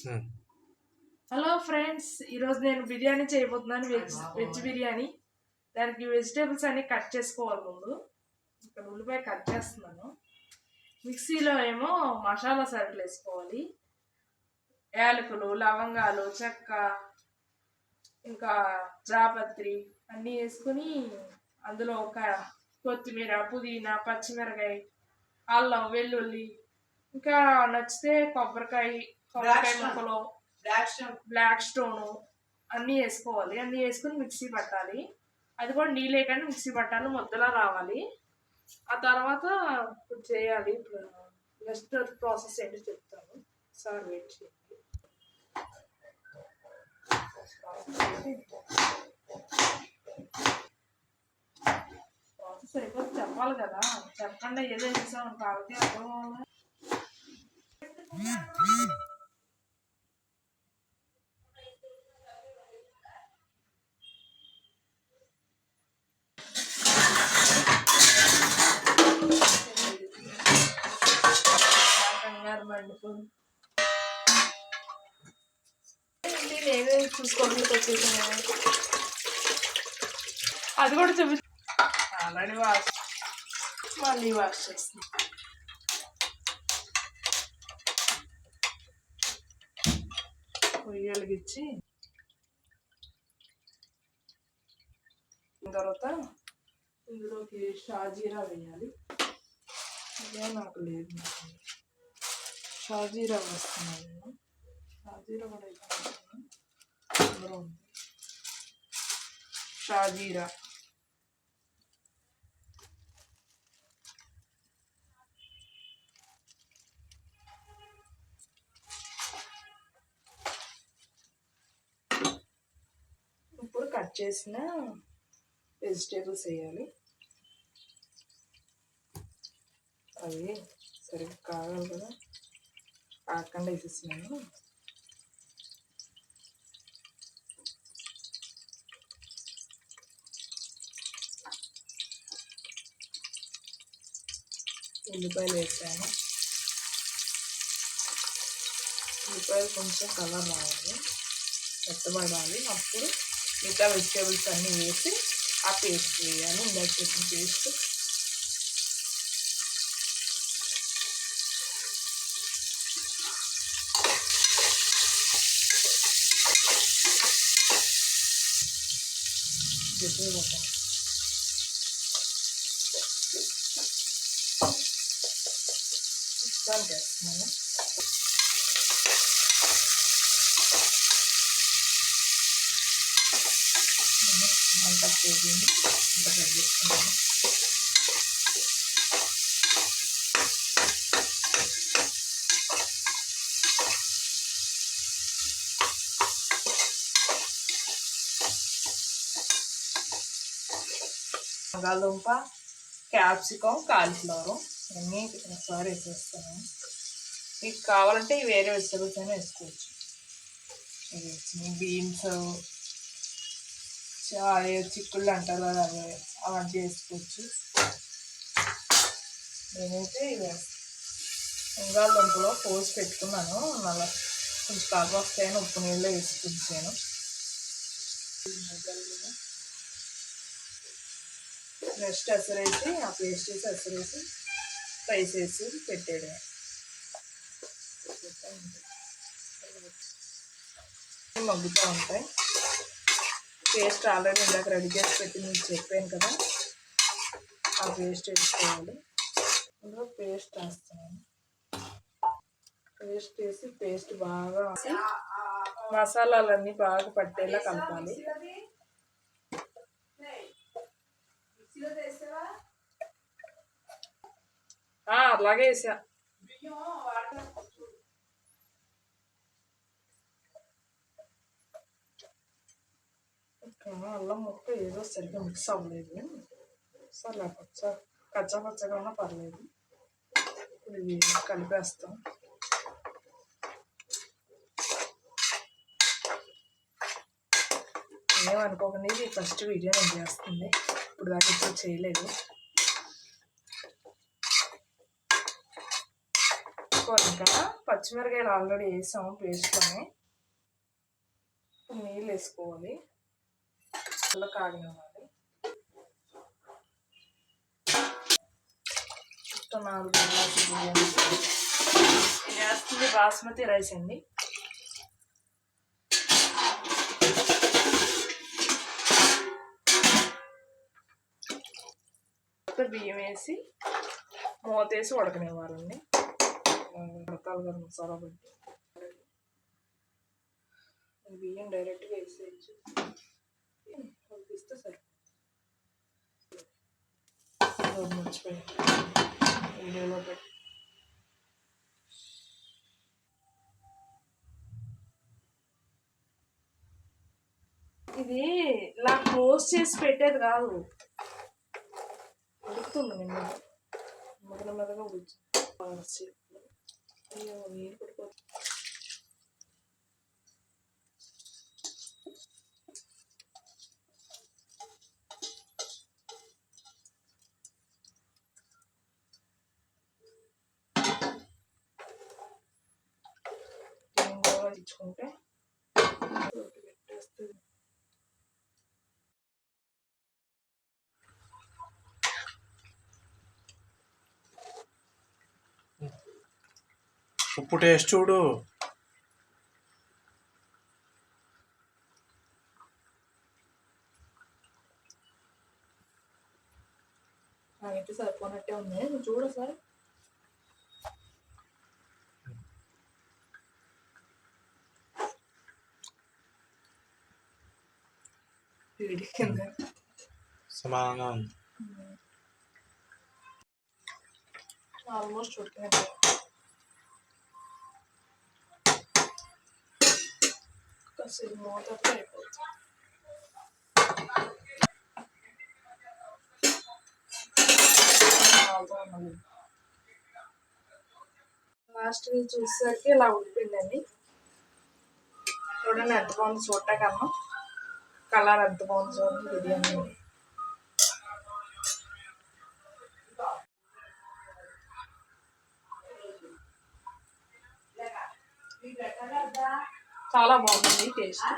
Hello friends, ఈరోజు నేను బిర్యానీ చేయబోతున్నాను. వెజ్ బిర్యానీ. దానికి వెజిటేబుల్స్ అన్ని కట్ చేసుకోవాలి. ముందు ఇక్కడ ఉల్లిపాయ కట్ చేస్తున్నాను. మిక్సీలో ఏమో మసాలా సరుకులు వేసుకోవాలి. యాలకులు, లవంగాలు, చెక్క, ఇంకా జాపత్రి అన్నీ వేసుకుని అందులో ఒక కొత్తిమీర, పుదీనా, పచ్చిమిరకాయ, అల్లం, వెల్లుల్లి, ఇంకా నచ్చితే కొబ్బరికాయ ముక్కలు, బ్లాక్ స్టోను అన్నీ వేసుకోవాలి. అన్నీ వేసుకుని మిక్సీ పట్టాలి. అది కూడా నీళ్ళు వేయకుండా మిక్సీ పట్టాలి, ముద్దలా రావాలి. ఆ తర్వాత ఇప్పుడు చేయాలి. ఇప్పుడు నెక్స్ట్ ప్రాసెస్ ఏంటో చెప్తాను. సార్ వెయిట్ చేయండి. ప్రాసెస్ అయిపోతే చెప్పాలి కదా, చెప్పకుండా ఏదో చేసాం కాబట్టి అర్థం. నేనే చూసుకోండి వచ్చేసాను. అది కూడా చూపి ఆల్రెడీ మళ్ళీ వాష్ చేస్తాను. పొయ్యి వెలిగించి తర్వాత ఇందులోకి షాజీరా వేయాలి. అదే నాకు లేదు, షాజీరా వేస్తున్నాను నేను. షాజీరా కూడా అందులో ఉంది. షాజీరా ఇప్పుడు కట్ చేసిన వెజిటేబుల్స్ వేయాలి. అవి సరిగ్గా కావాలి కదా, కాకుండా వేసేసినాను. ఉల్లిపాయలు వేసాను. ఉల్లిపాయలు కొంచెం కలర్ రావాలి, మెత్తబడాలి. అప్పుడు మిగతా వెజిటేబుల్స్ అన్నీ వేసి ఆ పేస్ట్ వేయాలి. ఇందాక చేసిన పేస్ట్ వేస్తున్నాను. అంతా పోయింది, అంతా తగ్గిస్తున్నాను. బంగాళదుంప, క్యాప్సికం, కాలీఫ్లవర్ అన్నీ ఒకసారి వేసేస్తాను. మీకు కావాలంటే వేరే వెజిటబుల్స్ అయినా వేసుకోవచ్చు. బీన్స్, చిక్కుళ్ళు అంటారు కదా, అవన్నీ వేసుకోవచ్చు. నేనైతే బంగాళదుంపలో పోసి పెట్టుకున్నాను. మళ్ళీ కొంచెం కాపు వస్తాయని ఉప్పు నీళ్ళలో వేసుకుంటాను. నెక్స్ట్ ఎసరేసి ఆ పేస్ట్ వేసి ఎసరేసి రైస్ వేసి పెట్టేయడం. మగ్గుతూ ఉంటాయి. పేస్ట్ ఆల్రెడీ ఇందాక రెడీ చేసి పెట్టి మీకు చెప్పాను కదా, ఆ పేస్ట్ వేసుకోవాలి. అందులో పేస్ట్ వేస్తున్నాను. పేస్ట్ వేసి పేస్ట్ బాగా మసాలాలన్నీ బాగా పట్టేలా కలపాలి. అలాగే వేసా. అల్లం ముక్క ఏదో సరిగ్గా మిక్స్ అవ్వలేదు. సరే కచ్చా పచ్చగా ఉన్నా పర్లేదు. ఇప్పుడు ఇది కలిపేస్తాం. ఏమనుకోకండి, ఇది ఫస్ట్ వీడియో నేను చేస్తుంది. ఇప్పుడు దాకా ఇప్పుడు చేయలేదు. వేసుకోవాలి. ఇంకా పచ్చిమిరకాయలు ఆల్రెడీ వేసాము పేస్ట్లోనే. నీళ్ళు వేసుకోవాలి, అలా కాగనివ్వాలి. 4 గ్లాసులు బియ్యం. ఇది వేస్తుంది బాస్మతి రైస్ అండి. బియ్యం వేసి మూతేసి ఉడకనివ్వాలండి. ఉడకాలి కదా మసాలా పెట్టి. బియ్యం డైరెక్ట్గా వేసేయచ్చు, ఉడికిస్తే సరిపోతుంది. మర్చిపోయి వీడియోలో పెట్టి ఇది ఇలా క్లోజ్ చేసి పెట్టేది కాదు, ఉడుకుతుంది. నేను మెదగా ఉడిచి అయ్యో నీరు పడిపోతుంది. ఇచ్చుకుంటే పెట్టేస్తుంది. ఉప్పు టేస్ట్ చూడు. నాకైతే సరిపోనట్టే ఉంది, నువ్వు చూడు సార్. సమానంగా ఉంది. ఆల్మోస్ట్ ఉడికినట్టే. కాసేపు మూతతో అయిపోతుంది. లాస్ట్ చూసేసరికి ఇలా ఉడిపోయిందండి. చూడండి ఎంత బాగుంది చూడటాకన్నా, కలర్ ఎంత బాగుంది చూడండి బిర్యానీ. చాలా బాగుంది టేస్ట్.